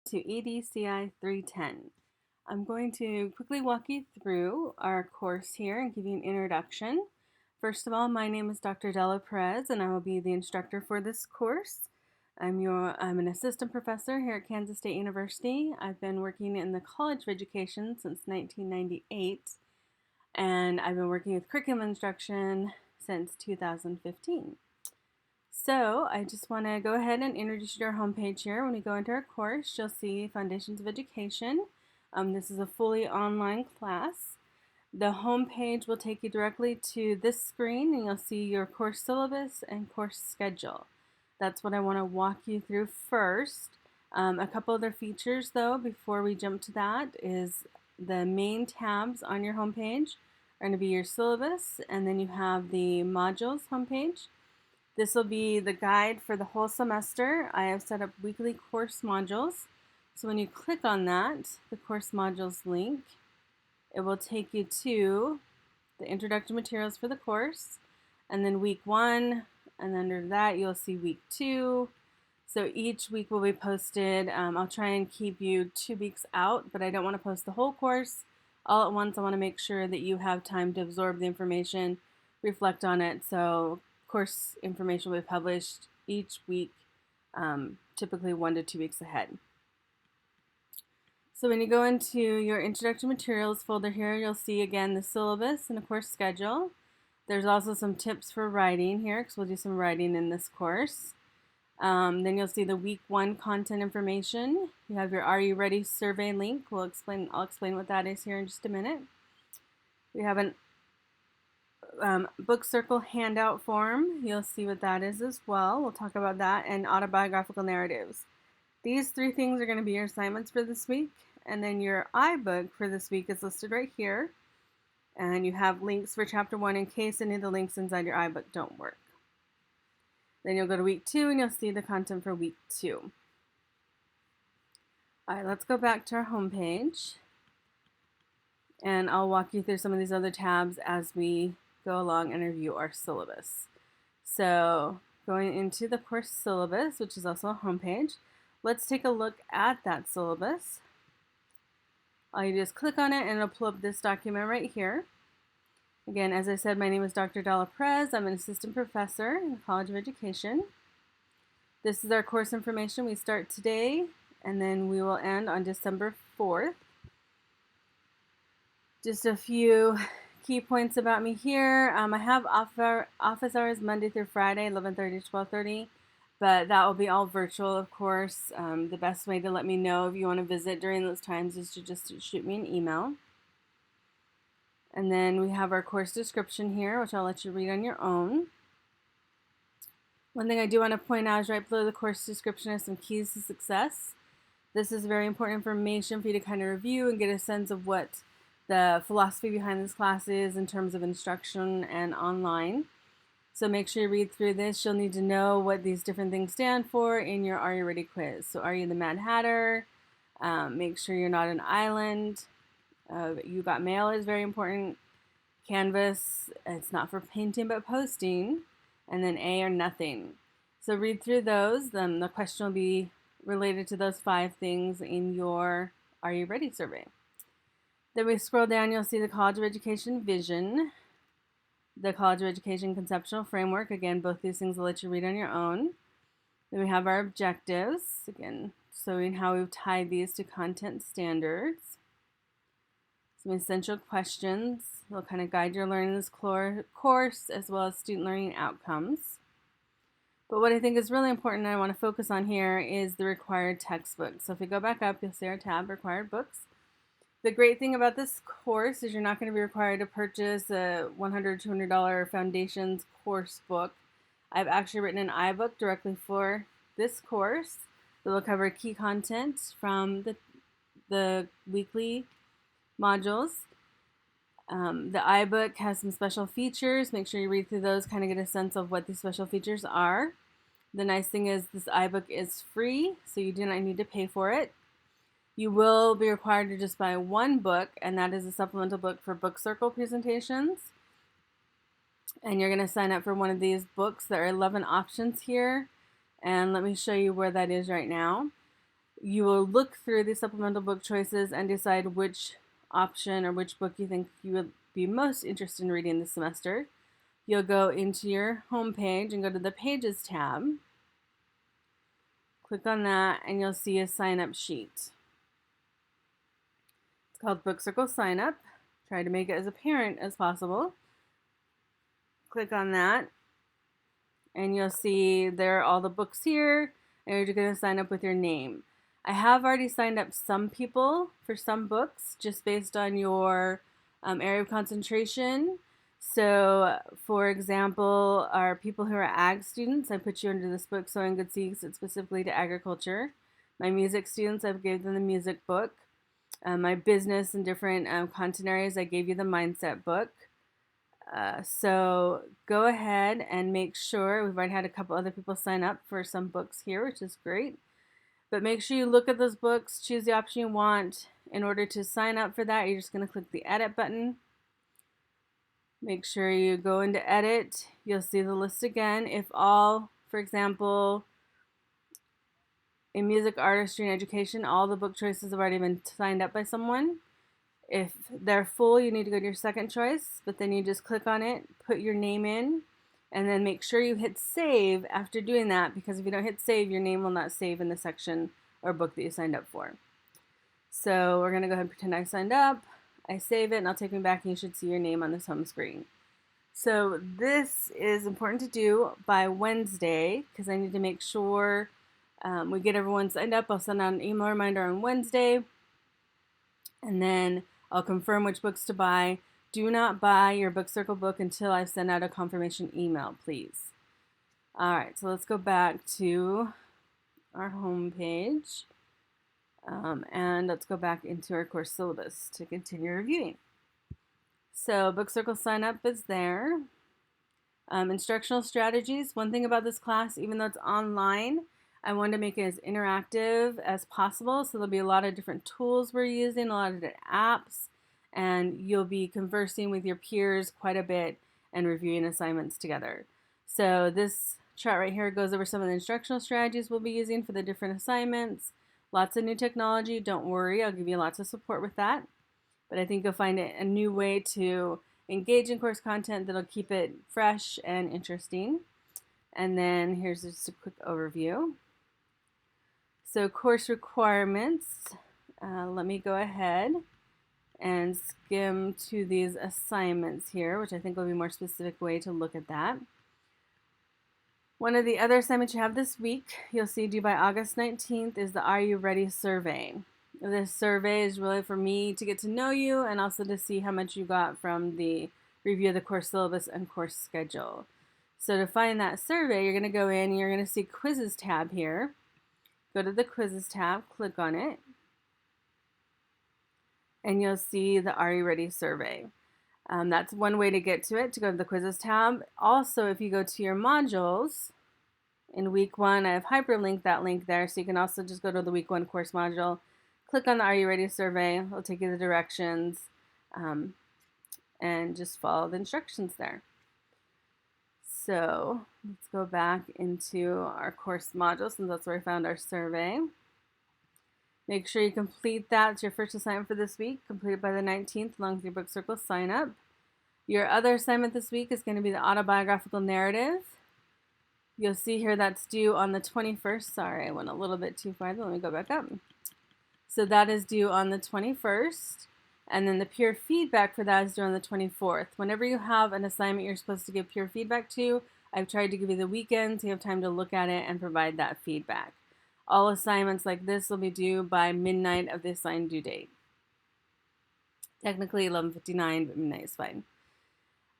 to EDCI 310. I'm going to quickly walk you through our course here and give you an introduction. First of all, my name is Dr. Della Perez and I will be the instructor for this course. I'm an assistant professor here at Kansas State University. I've been working in the College of Education since 1998 and I've been working with curriculum instruction since 2015. So I just want to go ahead and introduce you to our homepage here. When we go into our course, you'll see Foundations of Education. This is a fully online class. The homepage will take you directly to this screen and you'll see your course syllabus and course schedule. That's what I want to walk you through first. A couple other features though before we jump to that is the main tabs on your homepage are going to be your syllabus, and then you have the modules homepage. This will be the guide for the whole semester. I have set up weekly course modules. So when you click on that, the course modules link, it will take you to the introductory materials for the course, and then week 1, and under that you'll see week 2. So each week will be posted. I'll try and keep you 2 weeks out, but I don't want to post the whole course all at once. I want to make sure that you have time to absorb the information, reflect on it. So course information will be published each week, typically 1 to 2 weeks ahead. So when you go into your introductory materials folder here, you'll see again the syllabus and a course schedule. There's also some tips for writing here because we'll do some writing in this course. Then you'll see the week 1 content information. You have your Are You Ready survey link. I'll explain what that is here in just a minute. We have an book circle handout form. You'll see what that is as well. We'll talk about that, and autobiographical narratives. These 3 things are going to be your assignments for this week, and then your iBook for this week is listed right here, and you have links for chapter 1 in case any of the links inside your iBook don't work. Then you'll go to week 2 and you'll see the content for week 2. All right, let's go back to our homepage, and I'll walk you through some of these other tabs as we go along and review our syllabus. So going into the course syllabus, which is also a homepage, let's take a look at that syllabus. All you do is click on it and it'll pull up this document right here. Again, as I said, my name is Dr. Della Perez. I'm an assistant professor in the College of Education. This is our course information. We start today and then we will end on December 4th. Just a few key points about me here. I have office hours Monday through Friday, 11:30 to 12:30, but that will be all virtual, of course. The best way to let me know if you want to visit during those times is to just shoot me an email. And then we have our course description here, which I'll let you read on your own. One thing I do want to point out is right below the course description is some keys to success. This is very important information for you to kind of review and get a sense of what the philosophy behind this class is in terms of instruction and online. So make sure you read through this. You'll need to know what these different things stand for in your Are You Ready quiz. So are you the Mad Hatter? Make sure you're not an island. You got mail is very important. Canvas, it's not for painting but posting. And then A or nothing. So read through those. Then the question will be related to those 5 things in your Are You Ready survey. Then we scroll down, you'll see the College of Education vision, the College of Education conceptual framework. Again, both these things will let you read on your own. Then we have our objectives, again, showing how we've tied these to content standards. Some essential questions. They'll kind of guide your learning in this course as well as student learning outcomes. But what I think is really important and I want to focus on here is the required textbook. So if we go back up, you'll see our tab, Required Books. The great thing about this course is you're not going to be required to purchase a $100, $200 Foundations course book. I've actually written an iBook directly for this course that will cover key content from the weekly modules. The iBook has some special features. Make sure you read through those, kind of get a sense of what these special features are. The nice thing is this iBook is free, so you do not need to pay for it. You will be required to just buy 1 book, and that is a supplemental book for book circle presentations. And you're going to sign up for one of these books. There are 11 options here, and let me show you where that is right now. You will look through the supplemental book choices and decide which option or which book you think you would be most interested in reading this semester. You'll go into your home page and go to the Pages tab. Click on that and you'll see a sign-up sheet. It's called Book Circle Sign Up. Try to make it as apparent as possible. Click on that and you'll see there are all the books here, and you're going to sign up with your name. I have already signed up some people for some books just based on your area of concentration. So, for example, our people who are ag students, I put you under this book, Sowing Good Seeds. It's specifically to agriculture. My music students, I've gave them the music book. My business and different content areas, I gave you the mindset book. So go ahead and make sure, we've already had a couple other people sign up for some books here, which is great. But make sure you look at those books, choose the option you want. In order to sign up for that, you're just going to click the edit button. Make sure you go into edit. You'll see the list again. If all, for example, in music, artistry, and education, all the book choices have already been signed up by someone. If they're full, you need to go to your second choice, but then you just click on it, put your name in, and then make sure you hit save after doing that, because if you don't hit save, your name will not save in the section or book that you signed up for. So we're going to go ahead and pretend I signed up. I save it, and I'll take me back, and you should see your name on this home screen. So this is important to do by Wednesday, because I need to make sure we get everyone signed up. I'll send out an email reminder on Wednesday, and then I'll confirm which books to buy. Do not buy your Book Circle book until I've sent out a confirmation email, please. All right, so let's go back to our home page. And let's go back into our course syllabus to continue reviewing. So Book Circle sign up is there. Instructional strategies. One thing about this class, even though it's online, I want to make it as interactive as possible. So there'll be a lot of different tools we're using, a lot of different apps, and you'll be conversing with your peers quite a bit and reviewing assignments together. So this chart right here goes over some of the instructional strategies we'll be using for the different assignments. Lots of new technology. Don't worry, I'll give you lots of support with that. But I think you'll find it a new way to engage in course content that'll keep it fresh and interesting. And then here's just a quick overview. So course requirements, let me go ahead and skim to these assignments here, which I think will be a more specific way to look at that. One of the other assignments you have this week, you'll see due by August 19th, is the Are You Ready survey. This survey is really for me to get to know you and also to see how much you got from the review of the course syllabus and course schedule. So to find that survey, you're going to go in, you're going to see Quizzes tab here. Go to the Quizzes tab, click on it, and you'll see the Are You Ready survey. That's one way to get to it, to go to the Quizzes tab. Also, if you go to your modules, in week 1, I have hyperlinked that link there, so you can also just go to the week 1 course module, click on the Are You Ready survey, it'll take you the directions, and just follow the instructions there. So let's go back into our course module, since that's where I found our survey. Make sure you complete that. It's your first assignment for this week. Complete it by the 19th along with your Book Circle sign up. Your other assignment this week is going to be the autobiographical narrative. You'll see here that's due on the 21st. Sorry, I went a little bit too far. Let me go back up. So that is due on the 21st. And then the peer feedback for that is due on the 24th. Whenever you have an assignment you're supposed to give peer feedback to, I've tried to give you the weekend so you have time to look at it and provide that feedback. All assignments like this will be due by midnight of the assigned due date. Technically 11:59, but midnight is fine.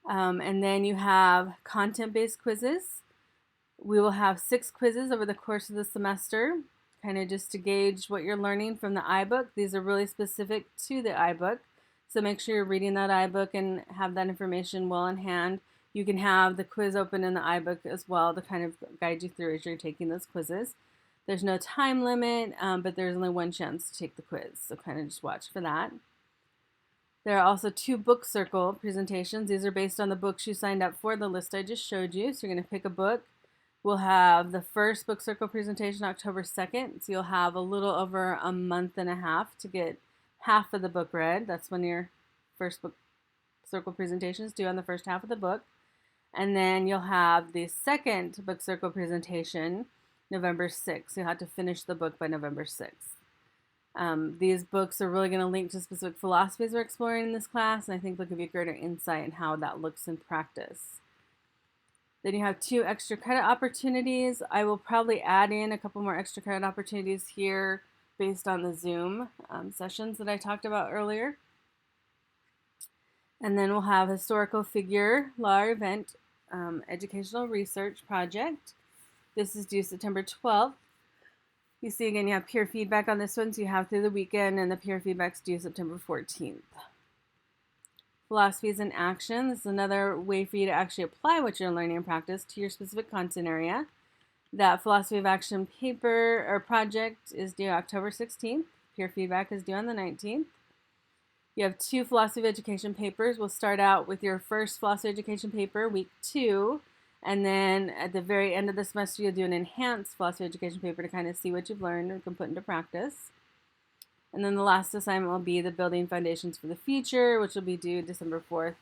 And then you have content-based quizzes. We will have 6 quizzes over the course of the semester, kind of just to gauge what you're learning from the iBook. These are really specific to the iBook, so make sure you're reading that iBook and have that information well in hand. You can have the quiz open in the iBook as well to kind of guide you through as you're taking those quizzes. There's no time limit, but there's only one chance to take the quiz, so kind of just watch for that. There are also 2 Book Circle presentations. These are based on the books you signed up for, the list I just showed you. So you're going to pick a book. We'll have the first book circle presentation October 2nd. So you'll have a little over a month and a half to get half of the book read. That's when your first book circle presentation is due on the first half of the book. And then you'll have the second book circle presentation November 6th. So you'll have to finish the book by November 6th. These books are really going to link to specific philosophies we're exploring in this class, and I think they'll give you greater insight in how that looks in practice. Then you have 2 extra credit opportunities. I will probably add in a couple more extra credit opportunities here based on the Zoom sessions that I talked about earlier. And then we'll have historical figure law event educational research project. This is due September 12th. You see again, you have peer feedback on this one, so you have through the weekend, and the peer feedback's due September 14th. Philosophies in action. This is another way for you to actually apply what you're learning in practice to your specific content area. That philosophy of action paper or project is due October 16th. Peer feedback is due on the 19th. You have 2 philosophy of education papers. We'll start out with your first philosophy of education paper, week 2, and then at the very end of the semester, you'll do an enhanced philosophy of education paper to kind of see what you've learned and can put into practice. And then the last assignment will be the Building Foundations for the Future, which will be due December 4th.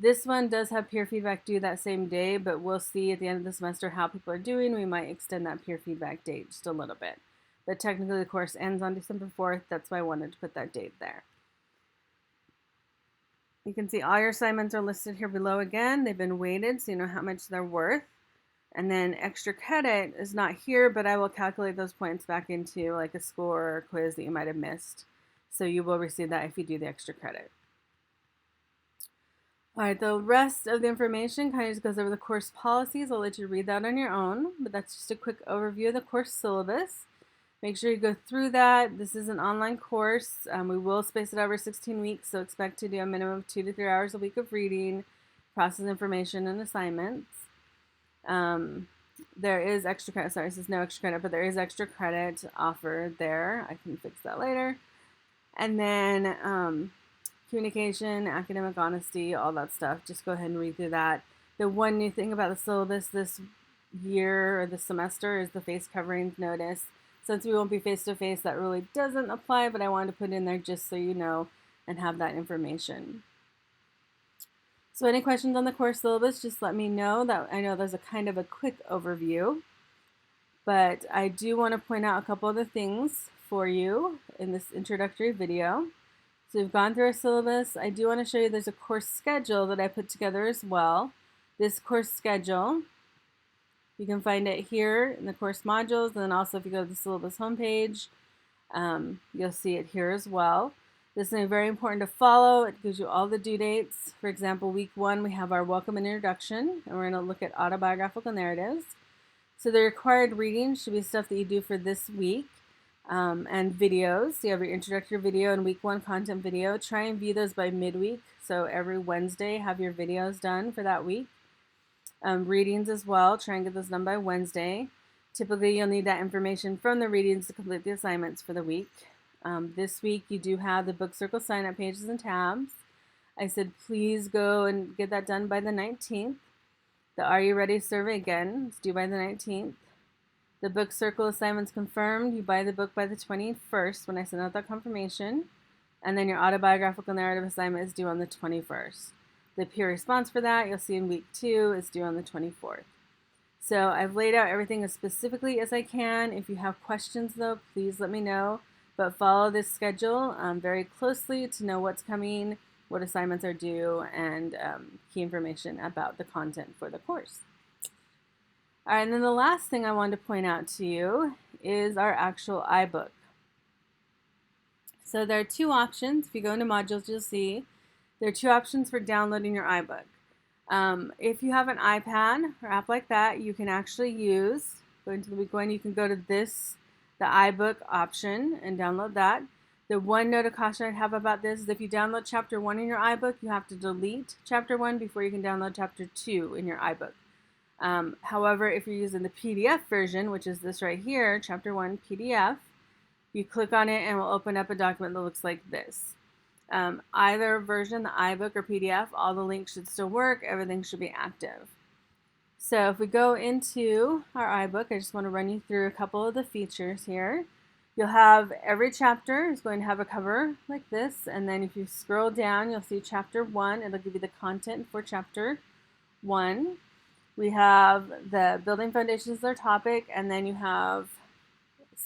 This one does have peer feedback due that same day, but we'll see at the end of the semester how people are doing. We might extend that peer feedback date just a little bit. But technically the course ends on December 4th. That's why I wanted to put that date there. You can see all your assignments are listed here below again. They've been weighted so you know how much they're worth. And then extra credit is not here, but I will calculate those points back into like a score or a quiz that you might have missed. So you will receive that if you do the extra credit. All right, the rest of the information kind of just goes over the course policies. I'll let you read that on your own, but that's just a quick overview of the course syllabus. Make sure you go through that. This is an online course. We will space it over 16 weeks, so expect to do a minimum of 2 to 3 hours a week of reading, process information, and assignments. There is extra credit. Sorry, this is no extra credit, but there is extra credit offered there. I can fix that later. And then communication, academic honesty, all that stuff. Just go ahead and read through that. The one new thing about the syllabus this year or this semester is the face coverings notice. Since we won't be face-to-face, that really doesn't apply, but I wanted to put in there just so you know and have that information. So any questions on the course syllabus, just let me know. That I know there's a kind of a quick overview, but I do want to point out a couple of the things for you in this introductory video. So we've gone through our syllabus. I do want to show you there's a course schedule that I put together as well. This course schedule, you can find it here in the course modules, and then also if you go to the syllabus homepage, you'll see it here as well. This is very important to follow. It gives you all the due dates. For example, week 1, we have our welcome and introduction, and we're going to look at autobiographical narratives. So the required reading should be stuff that you do for this week, and videos. So you have your introductory video and week 1 content video. Try and view those by midweek. So every Wednesday, have your videos done for that week. Readings as well. Try and get those done by Wednesday. Typically, you'll need that information from the readings to complete the assignments for the week. This week, you do have the book circle sign-up pages and tabs. I said, please go and get that done by the 19th. The Are You Ready survey, again, is due by the 19th. The book circle assignment's confirmed. You buy the book by the 21st when I send out that confirmation. And then your autobiographical narrative assignment is due on the 21st. The peer response for that, you'll see in week 2, is due on the 24th. So I've laid out everything as specifically as I can. If you have questions, though, please let me know. But follow this schedule very closely to know what's coming, what assignments are due, and key information about the content for the course. All right, and then the last thing I wanted to point out to you is our actual iBook. So there are 2 options. If you go into modules, you'll see there are 2 options for downloading your iBook. If you have an iPad or app like that, you can actually use, go into the week 1, you can go to the iBook option and download that. The one note of caution I'd have about this is if you download chapter 1 in your iBook, you have to delete chapter 1 before you can download chapter 2 in your iBook. However, if you're using the PDF version, which is this right here, chapter 1 PDF, you click on it and it will open up a document that looks like this. Either version, the iBook or PDF, all the links should still work. Everything should be active. So if we go into our iBook, I just want to run you through a couple of the features here. You'll have every chapter is going to have a cover like this, and then if you scroll down, you'll see chapter 1. It'll give you the content for chapter 1. We have the building foundations as our topic, and then you have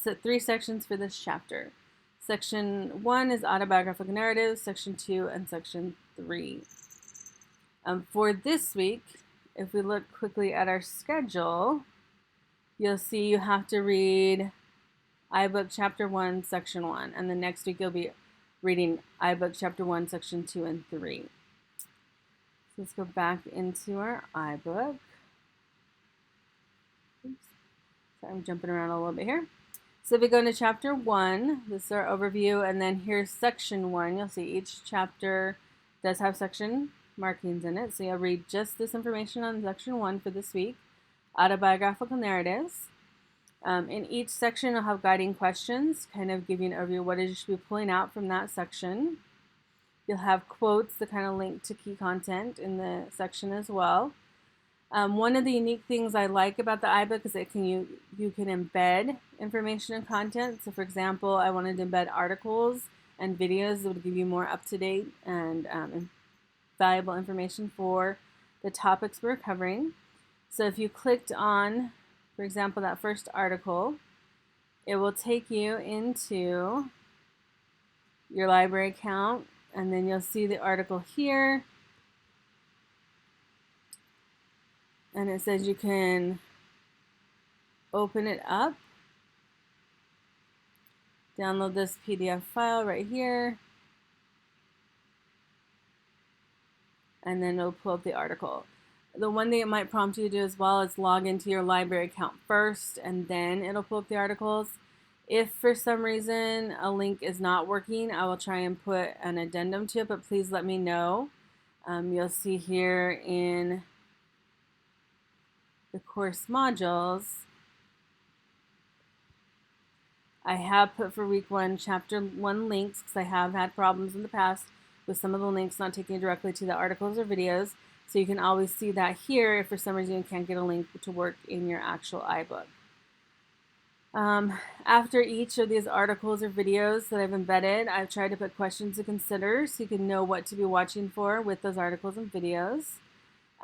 3 sections for this chapter. Section 1 is autobiographical narratives, section 2, and section 3. For this week, if we look quickly at our schedule, you'll see you have to read iBook Chapter 1, Section 1, and the next week you'll be reading iBook Chapter 1, Section 2 and 3. So let's go back into our iBook. Oops. Sorry, I'm jumping around a little bit here. So if we go into Chapter 1, this is our overview, and then here's Section 1. You'll see each chapter does have section markings in it, so you'll read just this information on Section 1 for this week, autobiographical narratives. In each section, you'll have guiding questions, kind of giving an overview of what it is you should be pulling out from that section. You'll have quotes that kind of link to key content in the section as well. One of the unique things I like about the iBook is that you can embed information and content. So for example, I wanted to embed articles and videos that would give you more up-to-date and valuable information for the topics we're covering. So if you clicked on, for example, that first article, it will take you into your library account, and then you'll see the article here, and it says you can open it up, download this PDF file right here, and then it'll pull up the article. The one thing it might prompt you to do as well is log into your library account first, and then it'll pull up the articles. If for some reason a link is not working, I will try and put an addendum to it, but please let me know. You'll see here in the course modules, I have put for week 1 chapter 1 links because I have had problems in the past with some of the links not taking you directly to the articles or videos. So you can always see that here if for some reason you can't get a link to work in your actual iBook. After each of these articles or videos that I've embedded, I've tried to put questions to consider so you can know what to be watching for with those articles and videos.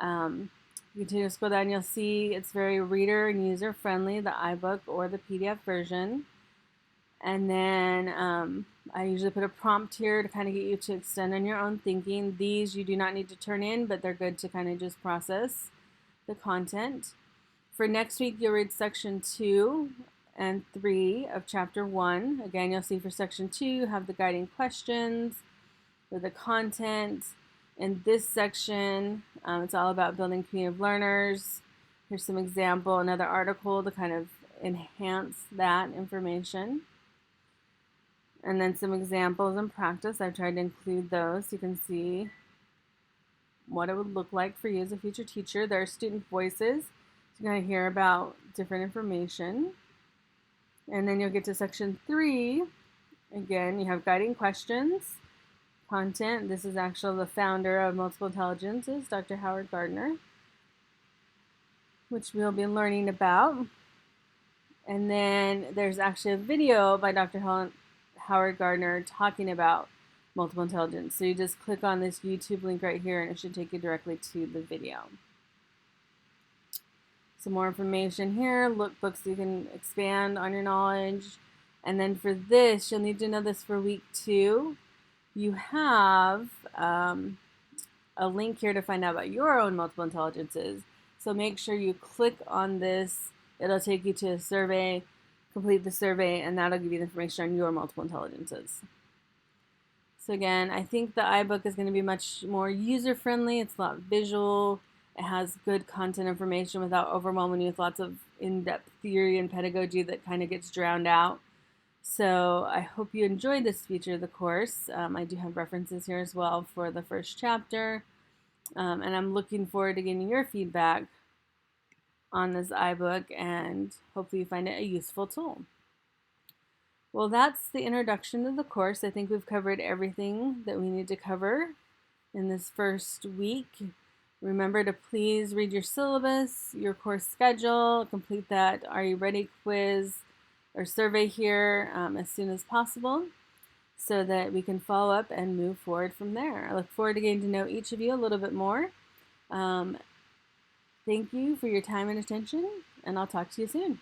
You continue to scroll down, you'll see it's very reader and user friendly, the iBook or the PDF version. And then I usually put a prompt here to kind of get you to extend on your own thinking. These you do not need to turn in, but they're good to kind of just process the content. For next week, you'll read section 2 and 3 of chapter 1. Again, you'll see for section 2, you have the guiding questions with the content. In this section, it's all about building community of learners. Here's some example, another article to kind of enhance that information. And then some examples in practice. I've tried to include those so you can see what it would look like for you as a future teacher. There are student voices. So you're going to hear about different information. And then you'll get to section 3. Again, you have guiding questions, content. This is actually the founder of Multiple Intelligences, Dr. Howard Gardner, which we'll be learning about. And then there's actually a video by Dr. Howard Gardner talking about multiple intelligence. So you just click on this YouTube link right here and it should take you directly to the video. Some more information here, lookbooks so you can expand on your knowledge. And then for this, you'll need to know this for week 2. You have a link here to find out about your own multiple intelligences. So make sure you click on this. It'll take you to a survey. Complete the survey, and that'll give you the information on your multiple intelligences. So again, I think the iBook is going to be much more user-friendly. It's a lot visual. It has good content information without overwhelming you with lots of in-depth theory and pedagogy that kind of gets drowned out. So I hope you enjoyed this feature of the course. I do have references here as well for the first chapter. And I'm looking forward to getting your feedback on this iBook, and hopefully you find it a useful tool. Well, that's the introduction to the course. I think we've covered everything that we need to cover in this first week. Remember to please read your syllabus, your course schedule, complete that Are You Ready quiz or survey here as soon as possible so that we can follow up and move forward from there. I look forward to getting to know each of you a little bit more. Thank you for your time and attention, and I'll talk to you soon.